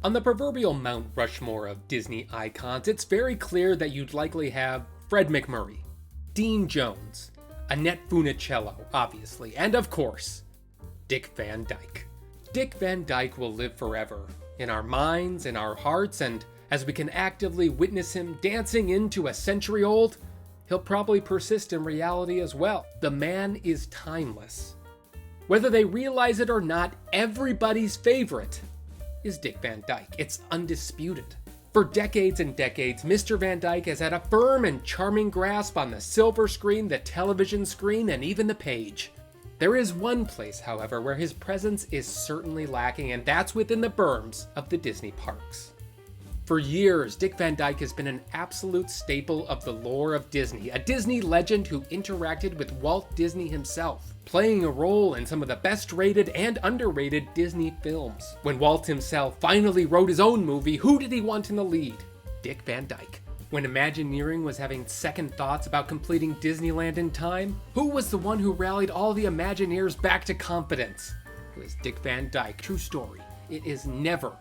On the proverbial Mount Rushmore of Disney icons, it's very clear that you'd likely have Fred MacMurray, Dean Jones, Annette Funicello, obviously, and of course, Dick Van Dyke. Dick Van Dyke will live forever, in our minds, in our hearts, and as we can actively witness him dancing into a century old, he'll probably persist in reality as well. The man is timeless. Whether they realize it or not, everybody's favorite is Dick Van Dyke. It's undisputed. For decades and decades, Mr. Van Dyke has had a firm and charming grasp on the silver screen, the television screen, and even the page. There is one place, however, where his presence is certainly lacking, and that's within the berms of the Disney parks. For years, Dick Van Dyke has been an absolute staple of the lore of Disney, a Disney legend who interacted with Walt Disney himself, playing a role in some of the best-rated and underrated Disney films. When Walt himself finally wrote his own movie, who did he want in the lead? Dick Van Dyke. When Imagineering was having second thoughts about completing Disneyland in time, who was the one who rallied all the Imagineers back to confidence? It was Dick Van Dyke. True story. It is never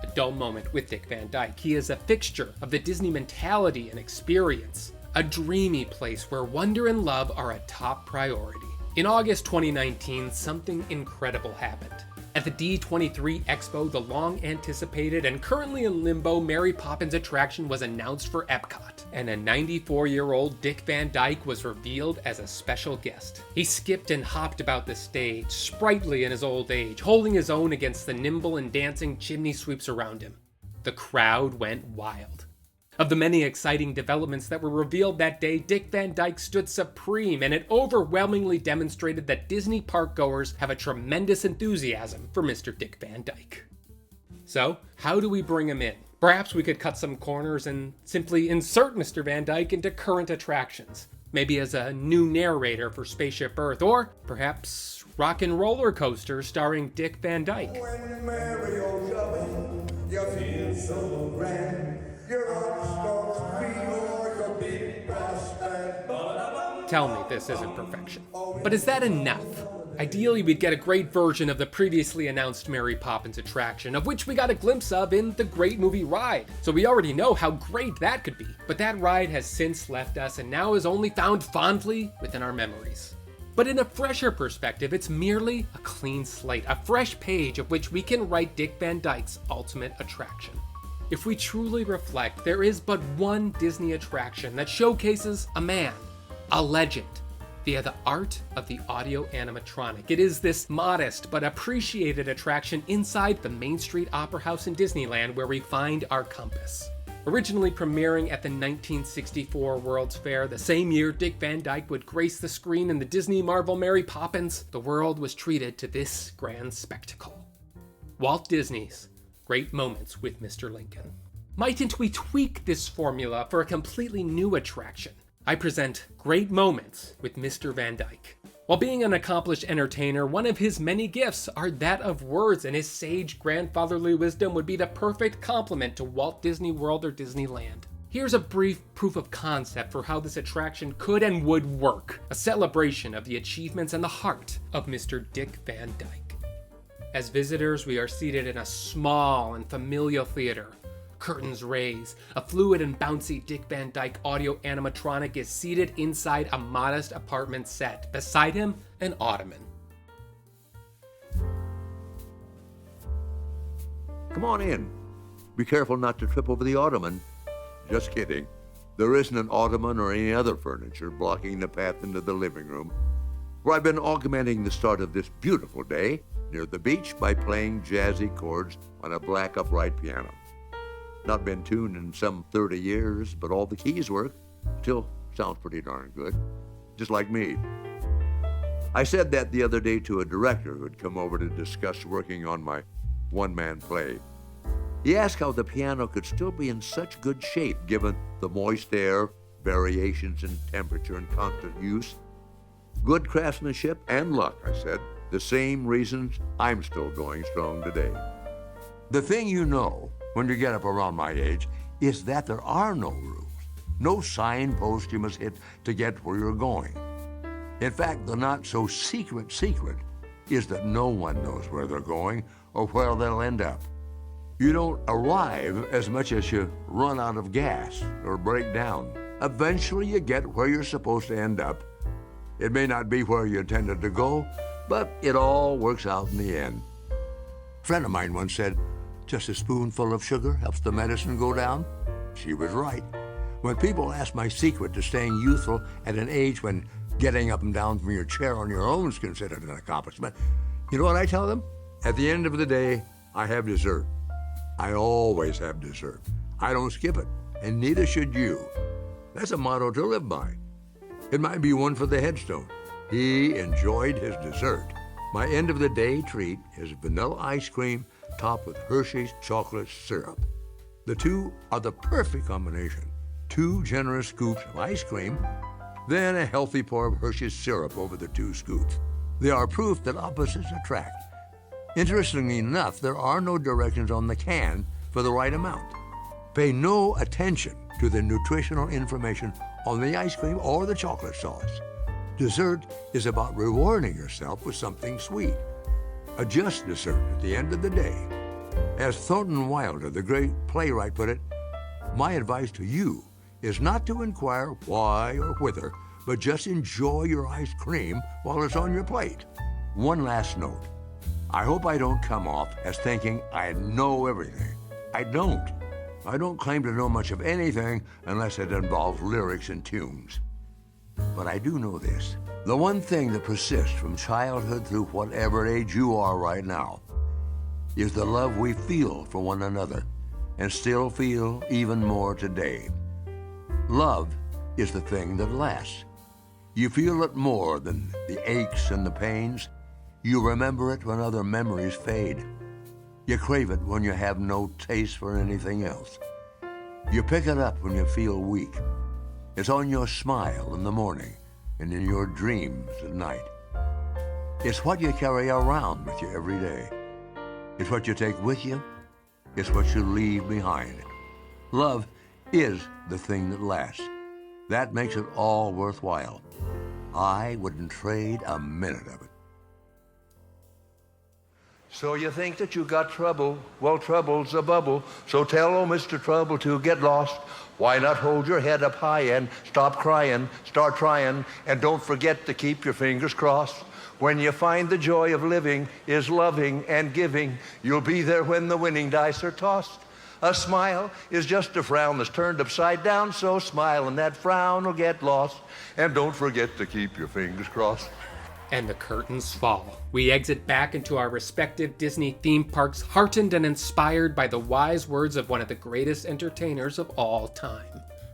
a dull moment with Dick Van Dyke. He is a fixture of the Disney mentality and experience, a dreamy place where wonder and love are a top priority. In August 2019, something incredible happened. At the D23 Expo, the long-anticipated and currently in limbo Mary Poppins attraction was announced for Epcot, and a 94-year-old Dick Van Dyke was revealed as a special guest. He skipped and hopped about the stage, sprightly in his old age, holding his own against the nimble and dancing chimney sweeps around him. The crowd went wild. Of the many exciting developments that were revealed that day, Dick Van Dyke stood supreme, and it overwhelmingly demonstrated that Disney park goers have a tremendous enthusiasm for Mr. Dick Van Dyke. So, how do we bring him in? Perhaps we could cut some corners and simply insert Mr. Van Dyke into current attractions, maybe as a new narrator for Spaceship Earth, or perhaps Rock and Roller Coaster starring Dick Van Dyke. When the Mario coming, you feel so grand. Tell me this isn't perfection. But is that enough? Ideally, we'd get a great version of the previously announced Mary Poppins attraction, of which we got a glimpse of in the Great Movie Ride. So we already know how great that could be. But that ride has since left us and now is only found fondly within our memories. But in a fresher perspective, it's merely a clean slate, a fresh page of which we can write Dick Van Dyke's ultimate attraction. If we truly reflect, there is but one Disney attraction that showcases a man, a legend, via the art of the audio animatronic. It is this modest but appreciated attraction inside the Main Street Opera House in Disneyland where we find our compass. Originally premiering at the 1964 World's Fair, the same year Dick Van Dyke would grace the screen in the Disney Marvel Mary Poppins, the world was treated to this grand spectacle. Walt Disney's Great Moments with Mr. Lincoln. Mightn't we tweak this formula for a completely new attraction? I present Great Moments with Mr. Van Dyke. While being an accomplished entertainer, one of his many gifts are that of words, and his sage grandfatherly wisdom would be the perfect complement to Walt Disney World or Disneyland. Here's a brief proof of concept for how this attraction could and would work, a celebration of the achievements and the heart of Mr. Dick Van Dyke. As visitors, we are seated in a small and familial theater. Curtains raise. A fluid and bouncy Dick Van Dyke audio animatronic is seated inside a modest apartment set. Beside him, an ottoman. Come on in. Be careful not to trip over the ottoman. Just kidding. There isn't an ottoman or any other furniture blocking the path into the living room, where I've been augmenting the start of this beautiful day near the beach by playing jazzy chords on a black upright piano. Not been tuned in some 30 years, but all the keys work. Still sounds pretty darn good, just like me. I said that the other day to a director who had come over to discuss working on my one-man play. He asked how the piano could still be in such good shape given the moist air, variations in temperature and constant use. Good craftsmanship and luck, I said. The same reasons I'm still going strong today. The thing you know when you get up around my age is that there are no rules, no signpost you must hit to get where you're going. In fact, the not-so-secret secret is that no one knows where they're going or where they'll end up. You don't arrive as much as you run out of gas or break down. Eventually, you get where you're supposed to end up. It may not be where you intended to go, but it all works out in the end. A friend of mine once said, just a spoonful of sugar helps the medicine go down. She was right. When people ask my secret to staying youthful at an age when getting up and down from your chair on your own is considered an accomplishment, you know what I tell them? At the end of the day, I have dessert. I always have dessert. I don't skip it, and neither should you. That's a motto to live by. It might be one for the headstone. He enjoyed his dessert. My end-of-the-day treat is vanilla ice cream topped with Hershey's chocolate syrup. The two are the perfect combination. 2 generous scoops of ice cream, then a healthy pour of Hershey's syrup over the 2 scoops. They are proof that opposites attract. Interestingly enough, there are no directions on the can for the right amount. Pay no attention to the nutritional information on the ice cream or the chocolate sauce. Dessert is about rewarding yourself with something sweet. A just dessert at the end of the day. As Thornton Wilder, the great playwright, put it, my advice to you is not to inquire why or whither, but just enjoy your ice cream while it's on your plate. One last note. I hope I don't come off as thinking I know everything. I don't. I don't claim to know much of anything unless it involves lyrics and tunes. But I do know this. The one thing that persists from childhood through whatever age you are right now is the love we feel for one another and still feel even more today. Love is the thing that lasts. You feel it more than the aches and the pains. You remember it when other memories fade. You crave it when you have no taste for anything else. You pick it up when you feel weak. It's on your smile in the morning and in your dreams at night. It's what you carry around with you every day. It's what you take with you. It's what you leave behind. Love is the thing that lasts. That makes it all worthwhile. I wouldn't trade a minute of it. So you think that you got trouble? Well, trouble's a bubble. So tell old Mr. Trouble to get lost. Why not hold your head up high and stop crying, start trying, and don't forget to keep your fingers crossed. When you find the joy of living is loving and giving, you'll be there when the winning dice are tossed. A smile is just a frown that's turned upside down, so smile and that frown will get lost. And don't forget to keep your fingers crossed. And the curtains fall. We exit back into our respective Disney theme parks, heartened and inspired by the wise words of one of the greatest entertainers of all time.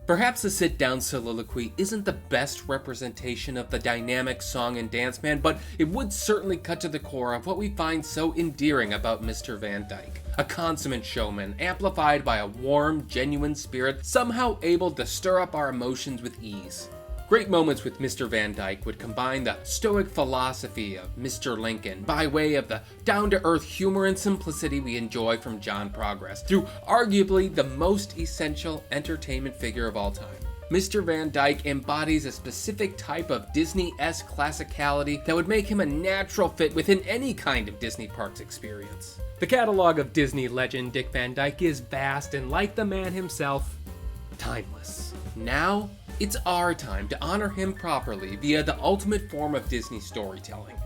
Perhaps the sit-down soliloquy isn't the best representation of the dynamic song and dance man, but it would certainly cut to the core of what we find so endearing about Mr. Van Dyke. A consummate showman, amplified by a warm, genuine spirit, somehow able to stir up our emotions with ease. Great moments with Mr. Van Dyke would combine the stoic philosophy of Mr. Lincoln by way of the down-to-earth humor and simplicity we enjoy from John Progress, through arguably the most essential entertainment figure of all time. Mr. Van Dyke embodies a specific type of Disney-esque classicality that would make him a natural fit within any kind of Disney parks experience. The catalog of Disney legend Dick Van Dyke is vast and, like the man himself, timeless. Now, it's our time to honor him properly via the ultimate form of Disney storytelling,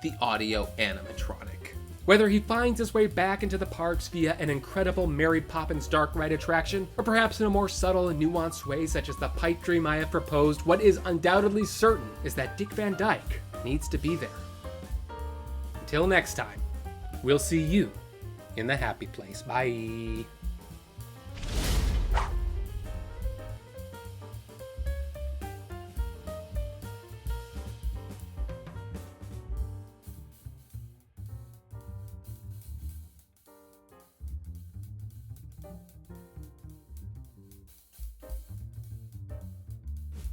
the audio animatronic. Whether he finds his way back into the parks via an incredible Mary Poppins dark ride attraction, or perhaps in a more subtle and nuanced way such as the pipe dream I have proposed, what is undoubtedly certain is that Dick Van Dyke needs to be there. Until next time, we'll see you in the happy place. Bye.